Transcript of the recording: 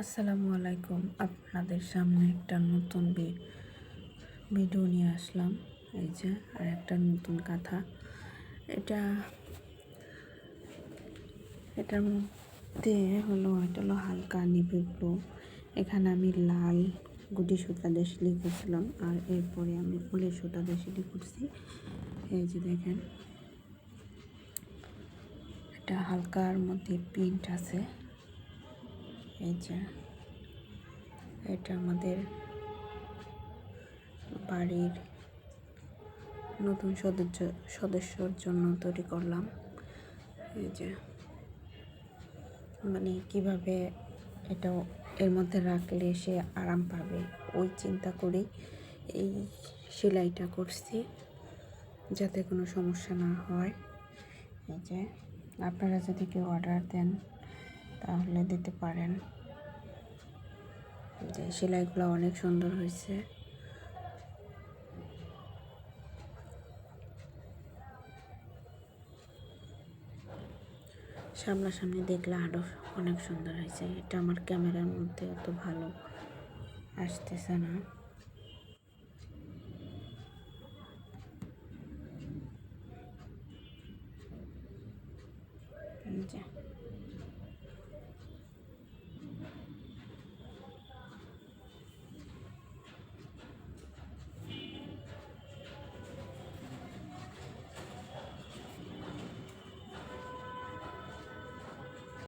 আসসালামু আলাইকুম। আপনাদের সামনে একটা নতুন ভিডিও নিয়ে আসলাম। এই যে আর একটা নতুন কাঁথা। এটা এটার মধ্যে এটা হলো হালকা নেভি ব্লু। এখানে আমি লাল গুটি সুতা দিয়ে সেলাই করছিলাম, আর এরপরে আমি ফুলের সুতা দিয়ে সেলাই করছি। এই যে দেখেন, এটা হালকার মধ্যে প্রিন্ট আছে। এই যে এটা আমাদের বাড়ির নতুন সদস্যর জন্য তৈরি করলাম। এই যে কিভাবে এটা এর মধ্যে রাখলে সে আরাম পাবে, ওই চিন্তা করেই এই সেলাইটা করছি, যাতে কোনো সমস্যা না হয়। এই যে আপনারা যদি কেউ অর্ডার দেন তাহলে দিতে পারেন। যে সেলাইগুলো অনেক সুন্দর হয়েছে। সামনাসামনি দেখলে আরও অনেক সুন্দর হয়েছে। এটা আমার ক্যামেরার মধ্যে অত ভালো আসতেছে না।